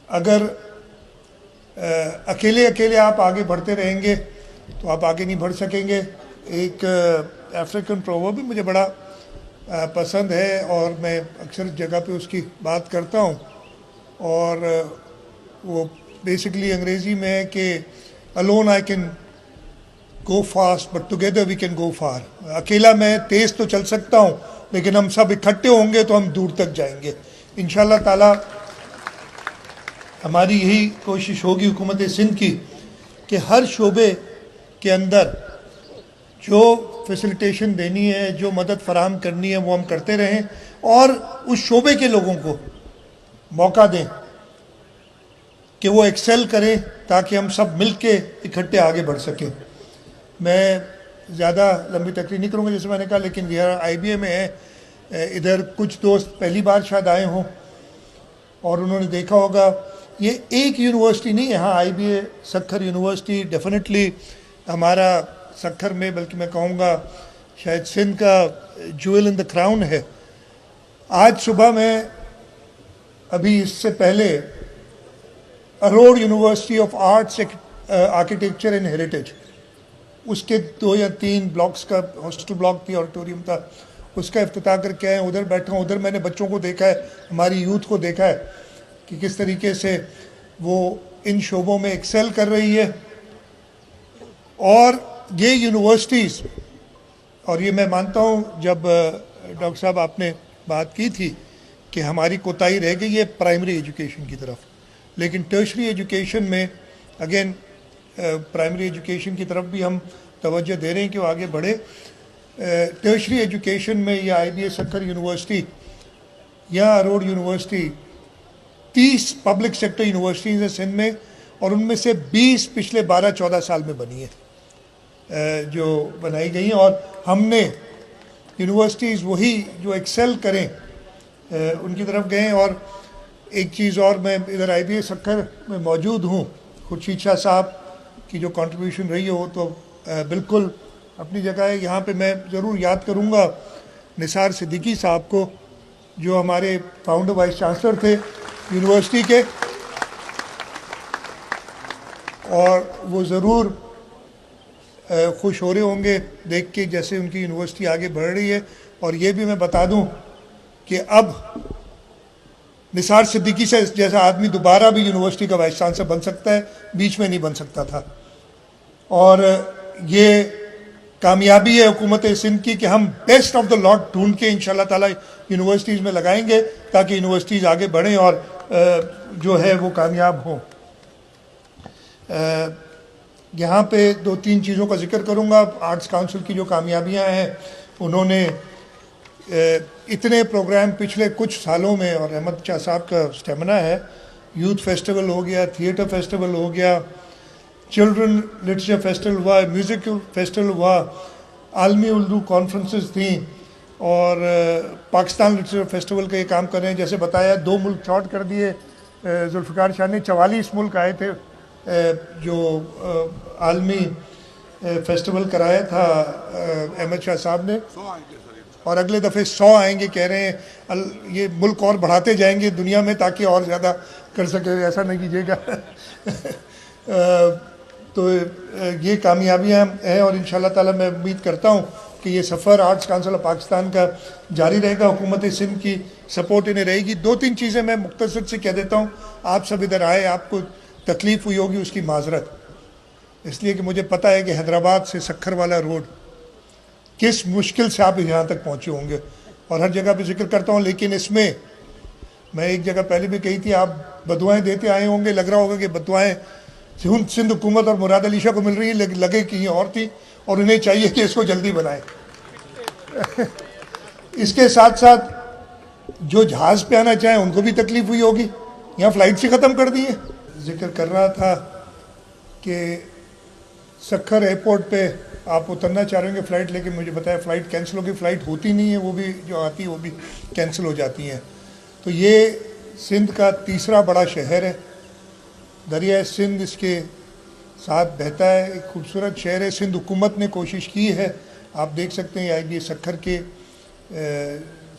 اگر اکیلے اکیلے آپ آگے بڑھتے رہیں گے تو آپ آگے نہیں بڑھ سکیں گے. ایک افریقن پروورب بھی مجھے بڑا پسند ہے اور میں اکثر جگہ پہ اس کی بات کرتا ہوں, اور وہ بیسکلی انگریزی میں ہے کہ alone I can go fast but together we can go far. اکیلا میں تیز تو چل سکتا ہوں لیکن ہم سب اکٹھے ہوں گے تو ہم دور تک جائیں گے انشاءاللہ تعالی. ہماری یہی کوشش ہوگی حکومت سندھ کی کہ ہر شعبے کے اندر جو فیسیلیٹیشن دینی ہے, جو مدد فراہم کرنی ہے وہ ہم کرتے رہیں, اور اس شعبے کے لوگوں کو موقع دیں کہ وہ ایکسل کریں تاکہ ہم سب مل کے اکٹھے آگے بڑھ سکیں. میں زیادہ لمبی تقریر نہیں کروں گا جیسے میں نے کہا, لیکن یہ آئی بی اے میں ہے, ادھر کچھ دوست پہلی بار شاید آئے ہوں اور انہوں نے دیکھا ہوگا یہ ایک یونیورسٹی نہیں ہے. ہاں I B A Sukkur university definitely ہمارا سکھر میں, بلکہ میں کہوں گا شاید سندھ کا جویل ان دا کراؤن ہے. آج صبح میں ابھی اس سے پہلے Aror university of arts architecture and heritage, اس کے 2 یا 3 بلاکس کا ہاسٹل بلاک تھی, آڈیٹوریم تھا, اس کا افتتاح کر کے آئے. ادھر بیٹھا ہوں, ادھر میں نے بچوں کو دیکھا ہے, ہماری یوتھ کو دیکھا ہے کہ کس طریقے سے وہ ان شعبوں میں ایکسل کر رہی ہے. اور یہ یونیورسٹیز, اور یہ میں مانتا ہوں جب ڈاکٹر صاحب آپ نے بات کی تھی کہ ہماری کوتاہی رہ گئی ہے پرائمری ایجوکیشن کی طرف, لیکن ٹرشری ایجوکیشن میں اگین پرائمری ایجوکیشن کی طرف بھی ہم توجہ دے رہے ہیں کہ وہ آگے بڑھے. ٹرشری ایجوکیشن میں یہ آئی بی اے سکھر یونیورسٹی یا Aror university 30 public sector universities ہیں سندھ میں, اور ان میں سے 20 پچھلے 12-14 سال میں بنی ہیں جو بنائی گئی ہیں. اور ہم نے یونیورسٹیز وہی جو ایکسل کریں ان کی طرف گئے. اور ایک چیز اور, میں ادھر آئی بی اے سکھر میں موجود ہوں, خورشید شاہ صاحب کی جو کنٹریبیوشن رہی ہے وہ تو بالکل اپنی جگہ ہے. یہاں پہ میں ضرور یاد کروں گا نثار صدیقی صاحب کو, جو ہمارے فاؤنڈر وائس چانسلر تھے یونیورسٹی کے, اور وہ ضرور خوش ہو رہے ہوں گے دیکھ کے جیسے ان کی یونیورسٹی آگے بڑھ رہی ہے. اور یہ بھی میں بتا دوں کہ اب نثار صدیقی سے جیسا آدمی دوبارہ بھی یونیورسٹی کا وائس چانسلر بن سکتا ہے, بیچ میں نہیں بن سکتا تھا. اور یہ کامیابی ہے حکومت سندھ کی کہ ہم بیسٹ آف دا لاٹ ڈھونڈ کے انشاءاللہ تعالی یونیورسٹیز میں لگائیں گے تاکہ یونیورسٹیز آگے بڑھیں اور جو ہے وہ کامیاب ہوں. یہاں پہ 2-3 چیزوں کا ذکر کروں گا. آرٹس کونسل کی جو کامیابیاں ہیں, انہوں نے اتنے پروگرام پچھلے کچھ سالوں میں, اور احمد شاہ صاحب کا اسٹیمنا ہے, یوتھ فیسٹیول ہو گیا, تھیٹر فیسٹیول ہو گیا, چلڈرن لٹریچر فیسٹیول ہوا, میوزیکل فیسٹیول ہوا, عالمی اردو کانفرنسز تھیں, اور پاکستان لٹریچر فیسٹیول کا یہ کام کر رہے ہیں. جیسے بتایا 2 ملک شارٹ کر دیے, ذوالفقار شاہ نے 44 ملک آئے تھے جو عالمی فیسٹیول کرایا تھا احمد شاہ صاحب نے, اور اگلے دفعے 100 آئیں گے کہہ رہے ہیں. یہ ملک اور بڑھاتے جائیں گے دنیا میں تاکہ اور زیادہ کر سکے, ایسا نہیں کیجیے گا. تو یہ کامیابیاں ہیں, اور انشاءاللہ تعالی میں امید کرتا ہوں کہ یہ سفر آرٹس کونسل آف پاکستان کا جاری رہے گا. حکومت سندھ کی سپورٹ انہیں رہے گی. 2-3 چیزیں میں مختصر سے کہہ دیتا ہوں. آپ سب ادھر آئے, آپ کو تکلیف ہوئی ہوگی, اس کی معذرت, اس لیے کہ مجھے پتہ ہے کہ حیدرآباد سے سکھر والا روڈ کس مشکل سے آپ یہاں تک پہنچے ہوں گے, اور ہر جگہ پہ ذکر کرتا ہوں. لیکن اس میں ایک جگہ پہلے بھی کہی تھی, آپ بدوائیں دیتے آئے ہوں گے, لگ رہا ہوگا کہ بدوائیں سندھ حکومت اور مراد علی شاہ کو مل رہی ہیں, لگے کہ یہ اور تھی, اور انہیں چاہیے کہ اس کو جلدی بنائیں. اس کے ساتھ ساتھ جو جہاز پہ آنا چاہیں ان کو بھی تکلیف ہوئی ہوگی, یہاں فلائٹ سے ختم کر دی ہے. ذکر کر رہا تھا کہ سکھر ایئرپورٹ پہ آپ اترنا چاہ رہے ہیں فلائٹ, لیکن مجھے بتایا فلائٹ کینسل ہوگی. فلائٹ ہوتی نہیں ہے, وہ بھی جو آتی ہے وہ بھی کینسل ہو جاتی ہیں. تو یہ سندھ کا تیسرا بڑا شہر ہے, دریائے سندھ اس کے ساتھ بہتا ہے, ایک خوبصورت شہر ہے. سندھ حکومت نے کوشش کی ہے, آپ دیکھ سکتے ہیں آئی بی اے سکھر کے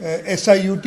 SIUT